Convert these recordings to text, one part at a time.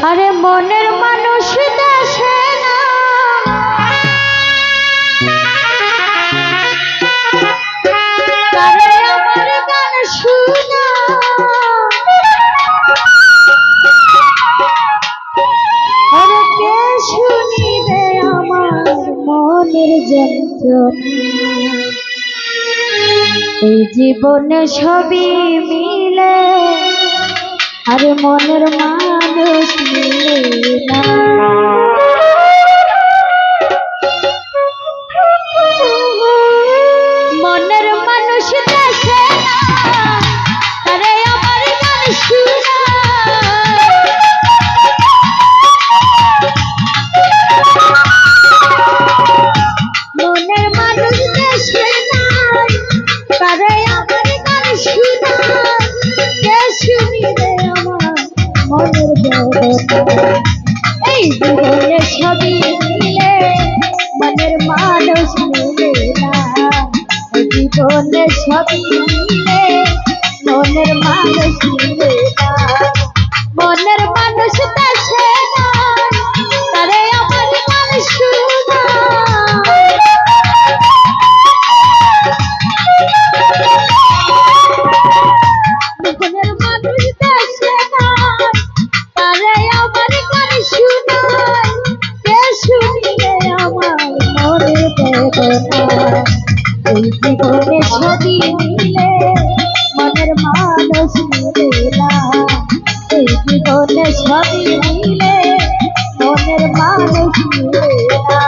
আরে মনের মানুষ দেশে না তারে আমার গান শুনা আরে কে শুনিবে আমার মনের যন্ত্রণা এই জীবনে সবই মিলে আর মনের মানুষ মিলে না মনের মানুষ দেশে না তারে আমার গান শুনা মনের মানুষ দেশে না তারে আমার গান শুনা কে শুনিবে আমার মনের বেদনা এই জীবনে সবই মিলে মনের মানুষ মিলে না এই জীবনে সবই মিলে মনের মানুষ মিলে না মনের মানুষ দেশে নাই তারে আমার গান শুনা মনের মানুষ দেশে নাই তারে আমার গান শুনাই কে শুনিবে আমার মনের বেদনা এই জীবনে সবই মিলে মনের মানুষ মিলে না এই জীবনে সবই মিলে মনের মানুষ মিলে না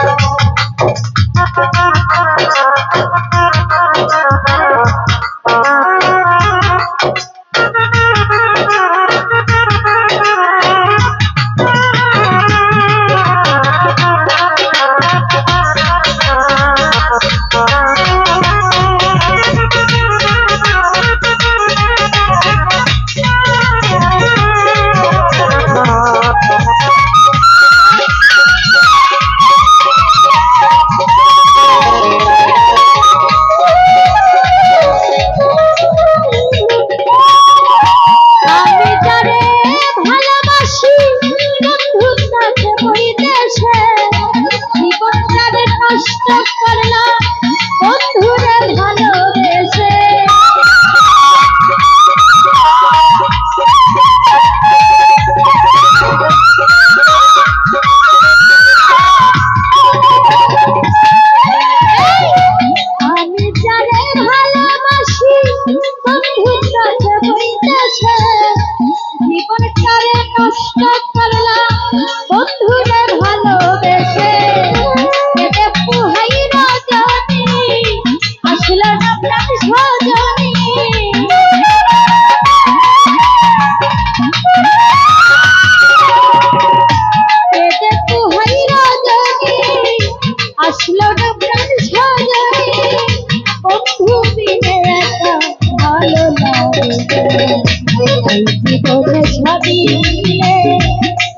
জীবনে সবই মিলে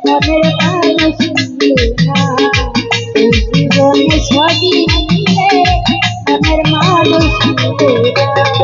মনের মানুষ মিলে না জীবনে সবই মিলে মনের মানুষ মিলে না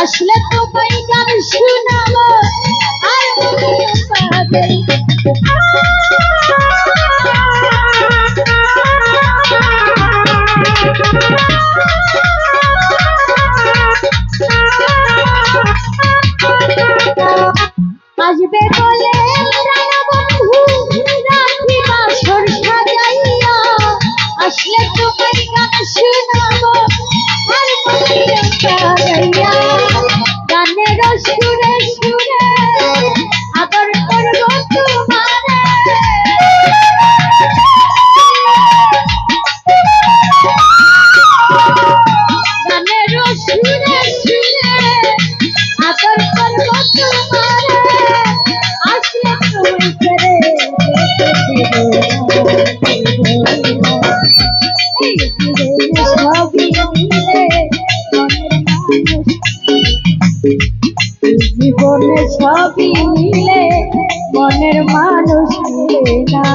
আসলে তোমায় গান শোনাবো আর পাবে আসবে বলে জীবনে সবই মিলে মনের মানুষ মিলে না।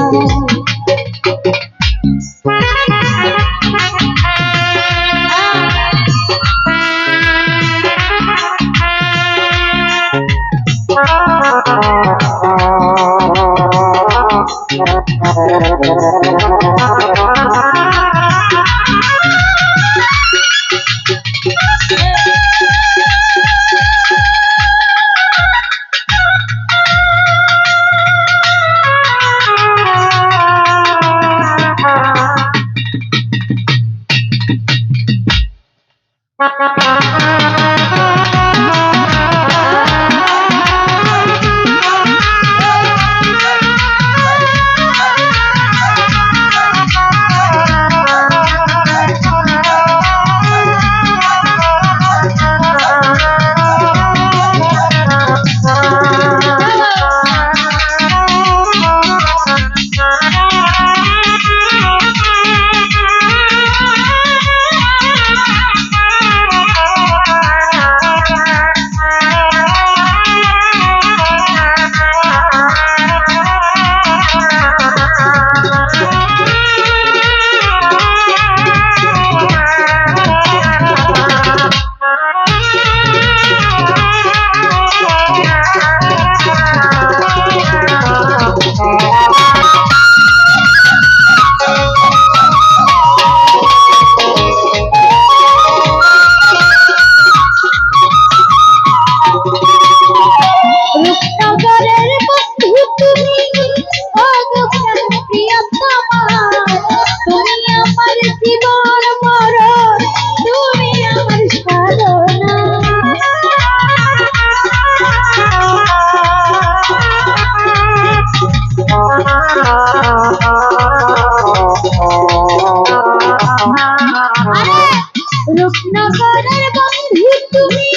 রূপনগরের বন্ধু তুমি,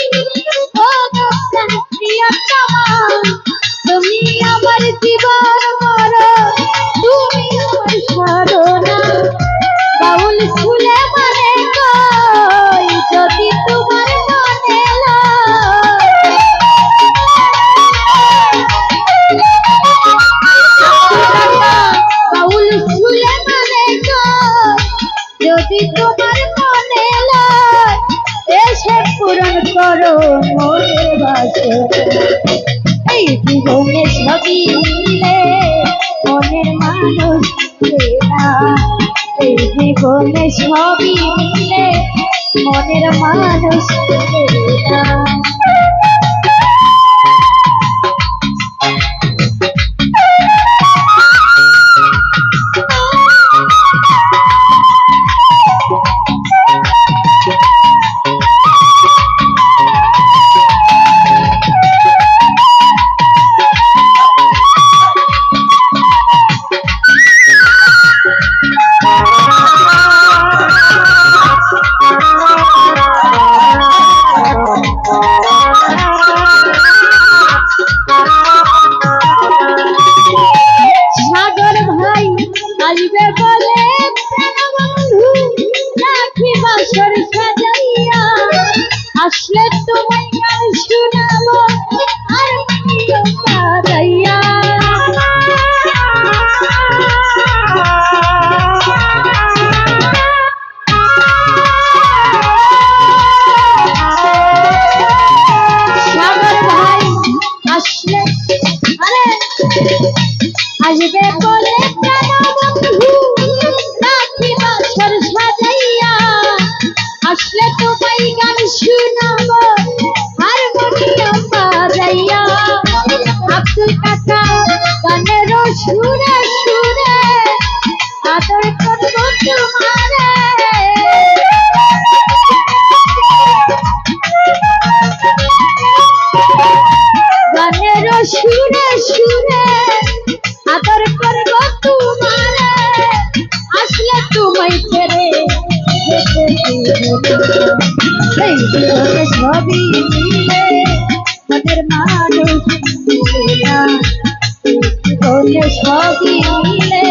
ও গোপন প্রিয়তমা, তুমি আমার জীবন মরণ, তুমি আমার সাধনা। বাউল ফুলে মানে কই যদি তোমার মনে বাউল ফুলে মানে কই যদি তোমার মনে লয়, এসে পূরণ করো মনের বাসনা। এই জীবনে সবই মিলে মনের মানুষ মিলে না, এই জীবনে সবই মিলে মনের মানুষ মিলে না। আসবে বলে প্রাণবন্ধু রাখি বাসর সাজাইয়া, আসলে তোমায় গান শোনাবো আর বাজাইয়া। সাগর ভাই আসলে আসবে বলে আসলে তোমায় গান শোনাবো হারমোনিয়াম বাজাইয়া। আব্দুল কাকা গানের সুরে সুরে আদর করবো তোমারে, গানের সুরে সুরে আদর করবো তোমারে, আসলে তোমায় ছেড়ে এই জীবনে সবই মিলে মনের মানুষ মিলে না, জীবনে সবই মিলে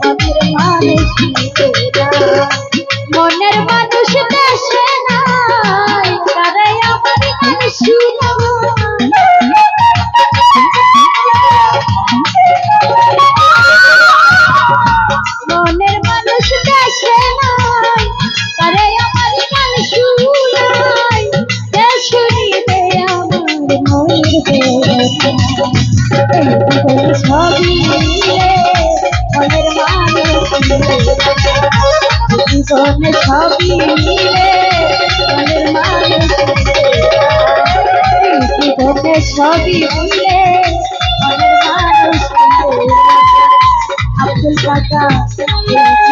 মনের মানুষ মিলে না। মনের মানুষ দেশে নাই, তারাই আমার গান শুনে সবই মিলে মনের মানুষ জীবনে সবই মিলে মনের মানুষ জীবনে সবই মিলে মনের মানুষ আব্দুল কাকা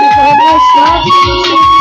জীবনে সবই